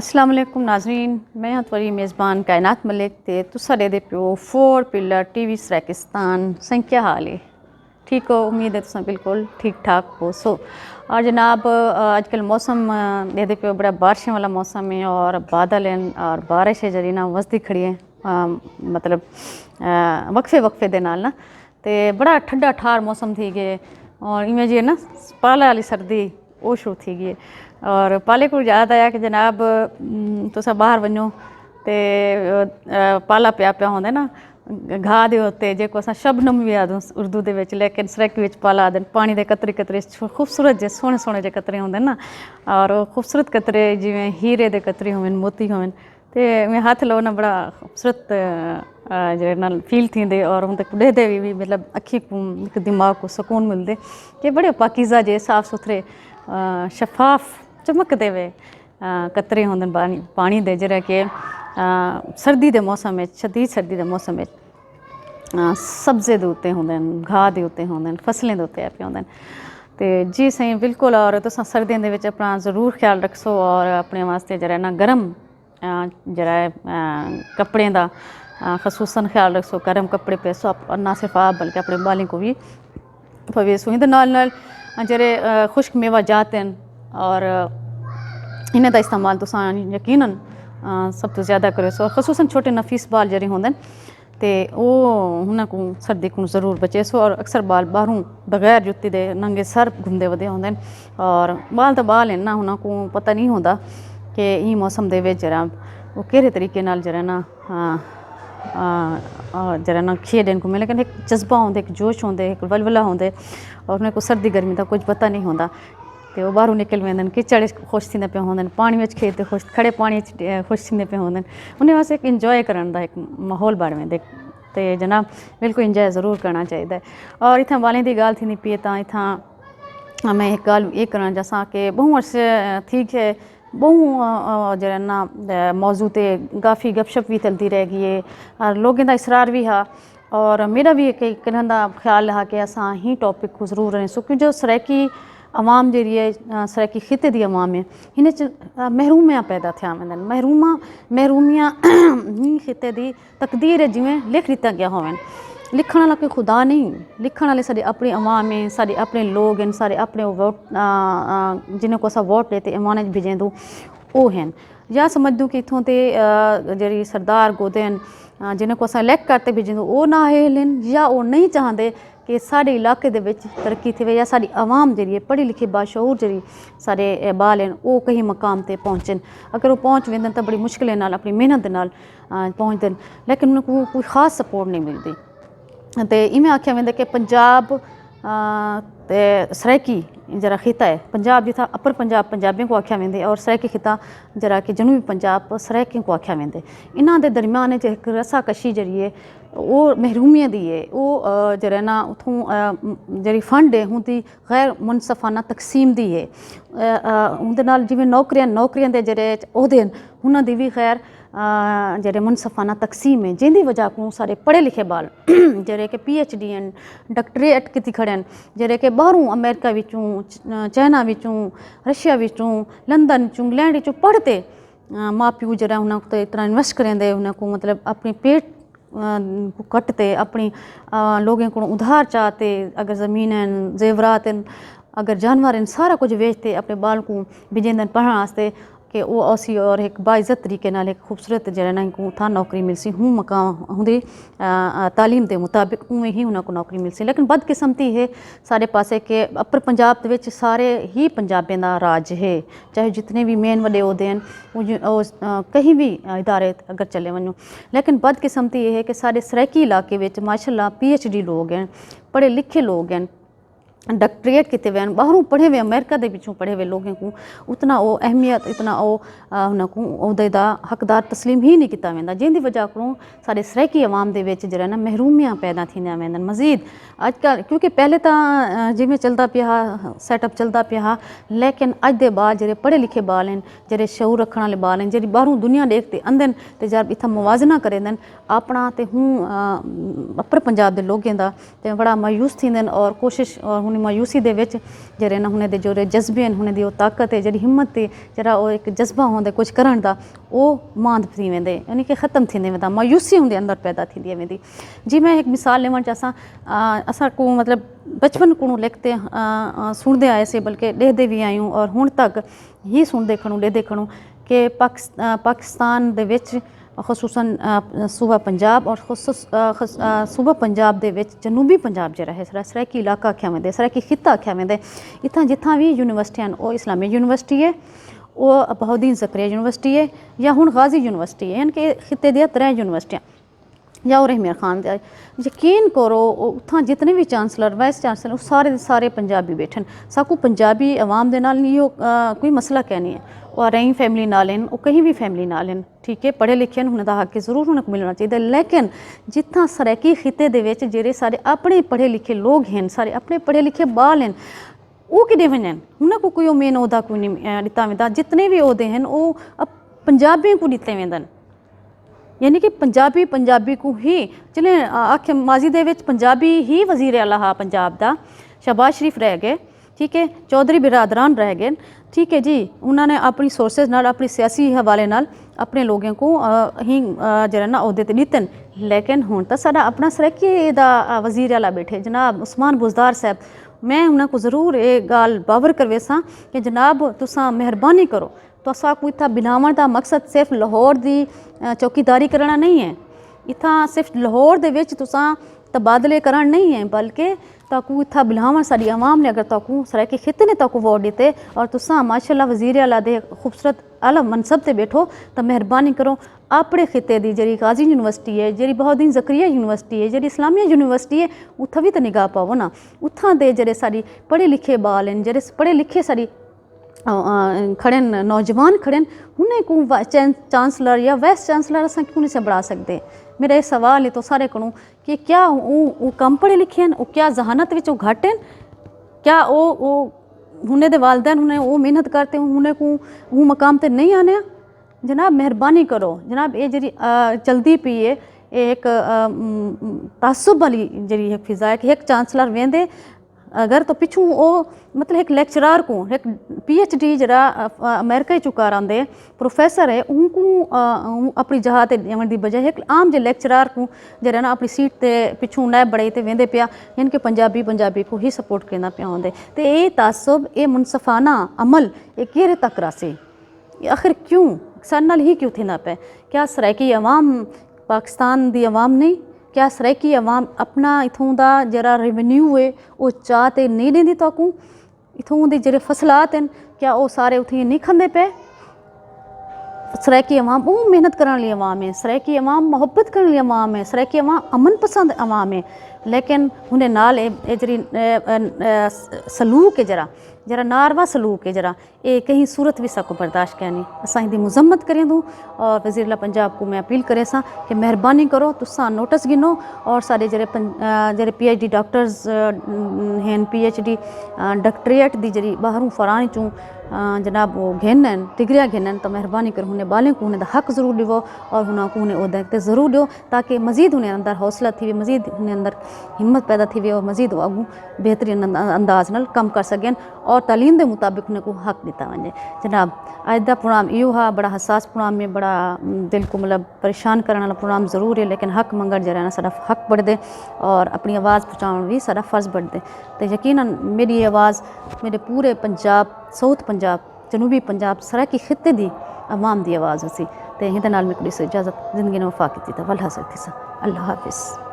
अस्सलाम वालेकुम नाजरीन, मैं हाँ थोड़ी मेज़बान कायनात मलिक ते तुसा दे पियो 4 पिलर टीवी सराकिस्तान सन क्या हाल है। ठीक हो, उम्मीद है तुसा बिल्कुल ठीक ठाक हो। और जनाब आजकल मौसम दे पियो बड़ा बारिशें वाला मौसम है और बादल हैं और बारिश है जरी ना वसदी खड़ी है मतलब वक्फे वक्फे दे नाल ना ते बड़ा ठंडा ठार मौसम थी गए और इवें जी ना पाला वाली सर्दी वो शुरू थी गई और पाले को याद आया कि जनाब तुसा बाहर वनो ते पाला पिया पिया होंदे ना घाह दे उत्ते जेको असां शबनम भी आखदे उर्दू दे विच लेकिन सरैकी विच पाला आखदे पानी दे कतरे कतरे खूबसूरत जे सोहने सोहने जे कतरे होंदे ना और खूबसूरत कतरे जिवें हीरे दे कतरे होवन मोती होवन ते मैं हथ लो ना बड़ा खूबसूरत जे नाल फील थींदे और उनते ॾेदे भी मतलब अखी को दिमाग को सुकून मिलदे कि बड़े पाकीज़ा जे साफ़ सुथरे शफाफ चमकदे वे कतरे होंदे पानी दे जेह्ड़े कि सर्दी दे मौसम में शदीद सर्दी दे मौसम में सब्ज़े दे उत्ते होंदे घाह दे उत्ते होंदे फसलें दे उत्ते पे होंदे ते जी सही बिल्कुल। और तुसां सर्दियों दे विच अपना ज़रूर ख्याल रखसो और अपने वास्ते जरा ना गर्म जरा कपड़े दा खसूसन ख्याल रखसो। गर्म कपड़े पहसो और ना सिर्फ आप बल्कि अपने बालें को भी पवेसो। इंदे नाल नाल जेह्ड़े खुश्क मेवा जात हैं और इन्हें दा इस्तेमाल तुसां यकीनन सब तो ज़्यादा करो सो। खसूसन छोटे नफीस बाल जेह्ड़े होंदे ते उन्हां को सर्दी को ज़रूर बचेसो। और अक्सर बाल बाहरों बगैर जुत्ती दे नंगे सर घूमते वधे होंदे और बाल तो बाल हैं ना उन्हां को पता नहीं होंदा कि ई मौसम दे विच जरा वो किहड़े तरीके नाल जरा ना जरा ना खेडन को लेकिन एक जज्बा होंदे एक जोश होंदे एक वलवला होंदे और उन्हें को सर्दी गर्मी का कुछ पता नहीं होंदा ते वो बाहरों निकल वेंदे किचड़ खुश थींदे पे होंदे पानी में खेलते खुश खड़े पानी खुश थींदे पे होंदे उन्हें वास्ते एक इंजॉय करन दा एक माहौल बण वेंदे ते जनाब बिल्कुल इंजॉय ज़रूर करना चाहिए। और इत्थां बालें दी गाल थींदी पई तां इत्थां मैं एक गाल ये करना चाहसां कि बहु अर्से थी के बहु जरा ना मौजू ते काफ़ी गपशप भी चलती रह गई है और लोगों का इसरार भी हा और मेरा भी एक कहने का ख्याल रहा कि असां ही टॉपिक को ज़रूर रहीसो क्योंकि जो सराइकी अवाम जी है सराइकी खिते की अवाम है हिन महरूमियाँ पैदा थिया वेंदन महरूमियाँ ही खिते की तकदीर जिमें लिख दिता गया होवन। लिखण वाला कोई खुदा नहीं, लिखण वाले साढ़े अपनी अवाम है साढ़े अपने लोग हैं साढ़े अपने वोट जिन्हें को अस वोट देते इमानत भेजेंदू वो हैं या समझदू कि इतों ते जी सरदार गोदे हैं जिन्हें को अस इलैक्ट करते भेजेंदू वो ना हेलन या वो नहीं चाहते कि साढ़े इलाके दे विच तरक्की थे या साड़ी आवाम जी पढ़ी लिखी बाशऊर जी सारे बाल हैं वो कहीं मकाम ते पहुँचन। अगर वो पहुँच वेंदन तो बड़ी मुश्किल नाल अपनी मेहनत नाल पहुँचते लेकिन उनको कोई ख़ास सपोर्ट नहीं मिलती। तो इवें आख्या वेंदा कि पंजाब ते सराइकी जरा खिता है पंजाब जिथा अपर पंजाब पंजाबियों को आख्या वेंदे और सराइकी खिता जरा कि जनूबी पंजाब सराइकियों को आख्या वेंदे। इन्हां दे दरम्यान एक रसा कशी जी है वो महरूमियाँ दी है वो जरा ना उतों जी फंड है उनकी गैर मुनसफाना तकसीम दी है उनके नाल जिवें नौकरियां दे जेह्ड़े ओहदे न उन्हां दी भी खैर जेह्ड़े मुनसफाना तकसीम है जिंदी वजह को सारे पढ़े लिखे बाल जेह्ड़े कि PhD हैं डॉक्टरेट कीती खड़े हैं जेह्ड़े कि बाहरों अमेरिका विचों चाइना विचों रशिया विचों लंदन विचों इंग्लैंड विचों पढ़ते माँ प्यो जरा उन्हें इतना इन्वेस्ट करेंदे उन्हें को मतलब अपने पेट को कटते अपनी लोगों को उधार चाहते अगर ज़मीन हैं जेवरात हैं अगर जानवर हैं सारा कुछ बेचते अपने बाल को भेजेंदन पढ़ने वास्ते कि वो असी और एक बाइज़त तरीके नाल एक खूबसूरत जरा ना को था नौकरी मिलसी हूँ मकाम होंदी तालीम के मुताबिक उमें ही उन्होंने को नौकरी मिलसी। लेकिन बदकिस्मती है सारे पासे के अपर पंजाब विच सारे ही पंजाबियों का राज है चाहे जितने भी मेन वड्डे उहदे हैं वो कहीं भी इदारे अगर चले वनो। लेकिन बदकिस्मती ये है कि सारे सराइकी इलाके विच माशाअल्लाह PhD लोग हैं पढ़े लिखे लोग हैं डॉक्टरेट किते हुए बाहरों पढ़े हुए अमेरिका के पिछों पढ़े हुए लोगों को उतना वो अहमियत इतना वो उनको उहदे दा हकदार तस्लीम ही नहीं किया वेंदा जिंदी वजह को सारे सराइकी अवाम दे विच जरा ना महरूमियाँ पैदा थींदियां वेंदन। मजीद अजकल क्योंकि पहले तो जिमें चलता पिया सैटअप चलता पिया लेकिन अज दे बाद जेह्ड़े पढ़े लिखे बाल हैं जेह्ड़े शऊर रखने वाले बाल हैं जेह्ड़ी बाहरों दुनिया देखते आंदन ते जब इत्थां मुवाजना करेंदन अपना ते हूँ अपर पंजाब के लोगों का ते बड़ा मायूस थींदन और कोशिश और हुन मायूसी दे विच जेह्ड़े न हुने दे जेह्ड़े जज्बे न हुने दी ओह् ताकत है जेह्ड़ी हिम्मत है जेह्ड़ा ओह् इक जज्बा होंदा कुछ करण दा ओह् मांद थी वेंदे यानी कि ख़त्म थींदे वेंदा मायूसी हुंदे अंदर पैदा थींदी वेंदी। जी मैं एक मिसाल ॾियणु चाहां असां को मतलब बचपन को लिखते सुनते आए से बल्कि ॾेहदे भी आयूं और हुण तक ही सुनते खड़ूं ॾेहदे खड़ूं कि पाकिस्तान दे विच खसूसन सूबा पंजाब और सूबा पंजाब दे विच जनूबी पंजाब जेह्ड़ा है सराइकी इलाका आख्या वेंदा सराइकी खिता आख्या वेंदा इत्थां जित्थां भी यूनिवर्सिटियां न ओह् इस्लामिया यूनिवर्सिटी है ओह् बहाउद्दीन ज़करिया यूनिवर्सिटी है या हुण गाजी यूनिवर्सिटी है यानी कि खिते दियां 3 यूनिवर्सिटियां या और रहमान खान दे यकीन करो उत्थां जितने भी चांसलर वाइस चांसलर सारे सारे पंजाबी बैठन साकू पंजाबी अवाम दे नाल इहो कोई मसला क्या नहीं है और रही फैमिली नाल वो कहीं भी फैमिली नाल ठीक है पढ़े लिखे उन्हें दा हक जरूर उन्हें मिलना चाहिए लेकिन जितना सराइकी खिते दे विच जेह्ड़े सारे अपने पढ़े लिखे लोग हैं सारे अपने पढ़े लिखे बाल हैं वो कि वजन उन्हें को कोई मेन उहदा कोई नहीं दिता वेंदा जितने भी उहदे हैं वो पंजाबियों को दिते वेंदन यानी कि पंजाबी को ही चले आखे माजी दे विच पंजाबी ही वजीर आला हा पंजाब दा शहबाज शरीफ रह गए ठीक है चौधरी बिरादरान रह गए ठीक है जी उन्होंने अपनी सोर्सेज नाल अपनी सियासी हवाले नाल अपने लोगों को ही जरा ना उहदे ते दित्ते लेकिन हुण तां साडा अपना सराइकी दा वजीर आला बैठे जनाब उस्मान बुज़दार साहब मैं उन्होंने को ज़रूर ये गाल बावर करवेसां कि जनाब तुसां मेहरबानी करो तो असा को इतना बिनावन का मकसद सिर्फ लाहौर की चौकीदारी करना नहीं है इतना सिर्फ लाहौर दे विच तुसां तबादले करण नहीं है बल्कि ताकू इतना बिलावन साड़ी आवाम ने अगर ताकू सराइकी खिते ने ताकू वोट दिते और तुसां माशाअल्लाह वजीर आला दे खूबसूरत आला मनसब ते बैठो तो मेहरबानी करो अपने खिते की जी गाजी यूनिवर्सिटी है जी बहाउद्दीन ज़करिया यूनिवर्सिटी है जी इस्लामिया यूनिवर्सिटी है उत्थां भी तो निगाह पाओ ना उत्थां दे जेह्ड़े साड़ी पढ़े लिखे बाल हैं जेह्ड़े पढ़े लिखे साड़ी खड़े नौजवान खड़े उन्हें को चांसलर या वाइस चांसलर अस क्यों नहीं से बढ़ा सकते मेरा ये सवाल है तो सारे को कि क्या वो कम पढ़े लिखे हैं वो क्या जहानत विच घट हैं क्या वो उन्हें दे वालदैन उन्हें वो मेहनत करते उन्हें को वो मकाम ते नहीं आने जनाब मेहरबानी करो जनाब ये जी चलती पी है एक तासुब वाली जी फिजा है कि एक चांसलर वेंदे अगर तो पिछू वो मतलब एक लेक्चरार को एक PhD जरा अमेरिका चुका आंदे प्रोफेसर है उनको अपनी जगह ते देवन दी बजाय एक आम जे लेक्चरार को जरा ना अपनी सीट ते पिछू नैब बड़े ते वेंदे पिया इनके पंजाबी को ही सपोर्ट करना पिया होंदे ते ये तासुब ये मुनसफाना अमल ये केरे तक रासे आखिर क्यों सारे नाल ही क्यों थींदा पे क्या सराइकी अवाम पाकिस्तान दी अवाम नहीं क्या सराइकी अवाम अपना इथों का जरा रेवन्यू है वो चाह ते नहीं देंदी ताकू इथों के जो फसलात हैं क्या वो सारे उत्थे नहीं खंदे पे सराइकी अवाम वो मेहनत करने वाली अवाम है सराइकी अवाम मोहब्बत करने वाली अवाम है सराइकी अवाम अमन पसंद अवाम है लेकिन उन्हें नाल जी सलूक है जरा जरा नारवा सलूक है जरा ये कहीं सूरत भी सको बर्दाश्त क्या नहीं असा इंदी मुजम्मत करें दूँ और वज़ीर पंजाब को मैं अपील करे सा कि मेहरबानी करो तुसां नोटिस गिनो और सारे जेरे PhD डॉक्टर्स हैं PhD डॉक्टरेट दी जी बाहरों फरानी चूँ जनाब वो घेन डिग्रियाँ घेन तो मेहरबानी कर उन्हें बालें को उन्हें हक ज़रूर दिवो और उन्हें उन्हें उहदे ज़रूर दियो ताकि मज़ीद उन्हें अंदर हौसला थी मज़ीद उन्हें अंदर हिम्मत पैदा थी और मज़ीद अगू बेहतरीन अंदाज नाल कम कर सकें और तालीम के मुताबिक उन्हें को हक दिता वजे जनाब अज का प्रोग्राम इो हा बड़ा हसास प्रोग्राम है बड़ा दिल को मतलब परेशान करने वाला प्रोग्राम ज़रूर है लेकिन हक मंगण जरा ना साडा हक बढ़ते और अपनी आवाज़ पहुँचाना भी साडा फर्ज बढ़ते तो यकीनन मेरी आवाज़ मेरे पूरे पंजाब साउथ पंजाब जनूबी पंजाब सराइकी खिते की अवाम की आवाज़ उसी तो ये मैं कुछ इजाज़त जिंदगी ने वफा की वल्हा से अल्लाह हाफिज़।